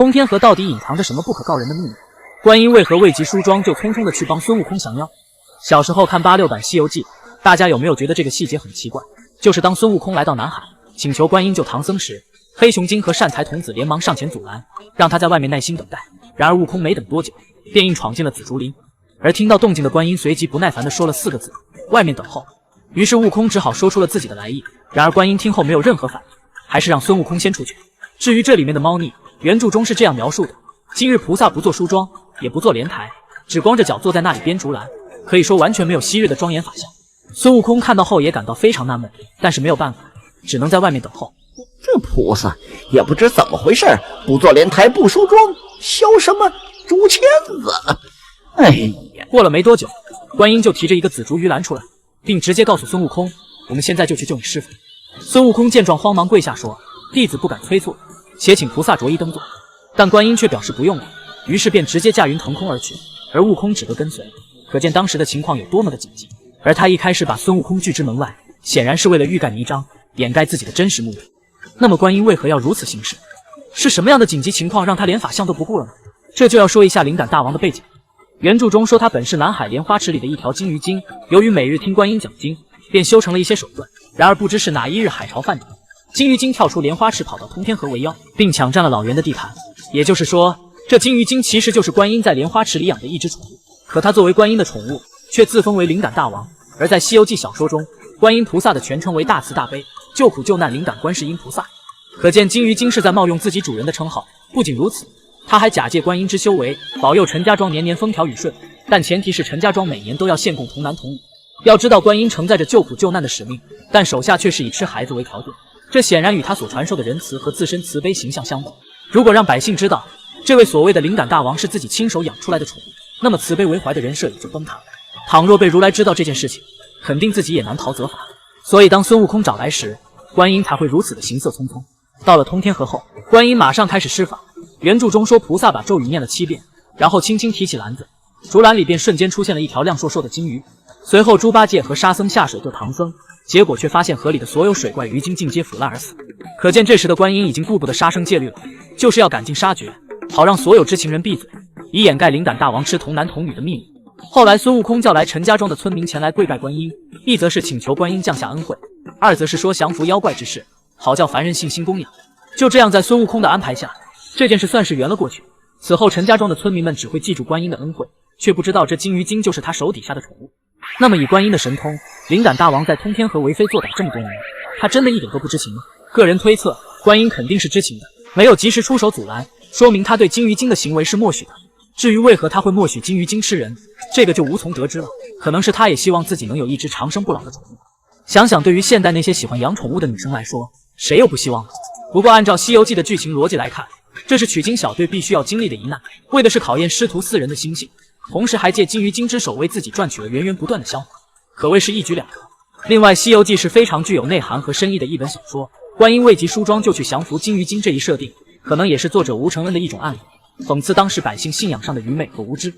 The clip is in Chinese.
通天河到底隐藏着什么不可告人的秘密？观音为何未及梳妆就匆匆的去帮孙悟空降妖？小时候看86版《西游记》，大家有没有觉得这个细节很奇怪？就是当孙悟空来到南海，请求观音救唐僧时，黑熊精和善财童子连忙上前阻拦，让他在外面耐心等待。然而悟空没等多久，便硬闯进了紫竹林。而听到动静的观音随即不耐烦地说了4个字：“外面等候。”于是悟空只好说出了自己的来意。然而观音听后没有任何反应，还是让孙悟空先出去。至于这里面的猫腻，原著中是这样描述的：今日菩萨不做梳妆，也不做莲台，只光着脚坐在那里编竹篮，可以说完全没有昔日的庄严法相。孙悟空看到后也感到非常纳闷，但是没有办法，只能在外面等候。这菩萨也不知怎么回事，不做莲台不梳妆，削什么竹签子？哎呀！过了没多久，观音就提着一个紫竹鱼篮出来，并直接告诉孙悟空：“我们现在就去救你师傅。”孙悟空见状慌忙跪下说：“弟子不敢催促，且请菩萨着衣登座。”但观音却表示不用了，于是便直接驾云腾空而去，而悟空只得跟随。可见当时的情况有多么的紧急。而他一开始把孙悟空拒之门外，显然是为了欲盖弥彰，掩盖自己的真实目的。那么观音为何要如此行事？是什么样的紧急情况让他连法相都不顾了呢？这就要说一下灵感大王的背景。原著中说他本是南海莲花池里的一条金鱼精，由于每日听观音讲经，便修成了一些手段。然而不知是哪一日海潮泛起，金鱼精跳出莲花池跑到通天河为妖，并抢占了老袁的地盘。也就是说，这金鱼精其实就是观音在莲花池里养的一只宠物。可他作为观音的宠物，却自封为灵感大王。而在《西游记》小说中，观音菩萨的全称为大慈大悲救苦救难灵感观世音菩萨。可见金鱼精是在冒用自己主人的称号。不仅如此，他还假借观音之修为，保佑陈家庄年年风调雨顺，但前提是陈家庄每年都要献供童男童女。要知道观音承载着救苦救难的使命，但手下却是以吃孩子为条件，这显然与他所传授的仁慈和自身慈悲形象相悖。如果让百姓知道这位所谓的灵感大王是自己亲手养出来的宠物，那么慈悲为怀的人设也就崩塌了。倘若被如来知道这件事情，肯定自己也难逃责罚。所以当孙悟空找来时，观音才会如此的行色匆匆。到了通天河后，观音马上开始施法。原著中说菩萨把咒语念了7遍，然后轻轻提起篮子，竹篮里便瞬间出现了一条亮硕硕的金鱼。随后猪八戒和沙僧下水救唐僧，结果却发现河里的所有水怪鱼精尽皆腐烂而死。可见这时的观音已经顾不得杀生戒律了，就是要赶尽杀绝，好让所有知情人闭嘴，以掩盖灵感大王吃童男童女的秘密。后来孙悟空叫来陈家庄的村民前来跪拜观音，一则是请求观音降下恩惠，二则是说降服妖怪之事，好叫凡人信心供养。就这样在孙悟空的安排下，这件事算是圆了过去。此后陈家庄的村民们只会记住观音的恩惠，却不知道这金鱼精就是他手底下的宠物。那么以观音的神通，灵感大王在通天河为非作歹这么多年，他真的一点都不知情吗？个人推测，观音肯定是知情的，没有及时出手阻拦，说明他对金鱼精的行为是默许的。至于为何他会默许金鱼精吃人，这个就无从得知了。可能是他也希望自己能有一只长生不老的宠物。想想对于现代那些喜欢养宠物的女生来说，谁又不希望呢？不过按照《西游记》的剧情逻辑来看，这是取经小队必须要经历的一难，为的是考验师徒4人的心性，同时还借金鱼精之手为自己赚取了源源不断的香火，可谓是一举两得。另外，《西游记》是非常具有内涵和深意的一本小说，观音未及梳妆就去降服金鱼精这一设定，可能也是作者吴承恩的一种案例，讽刺当时百姓信仰上的愚昧和无知。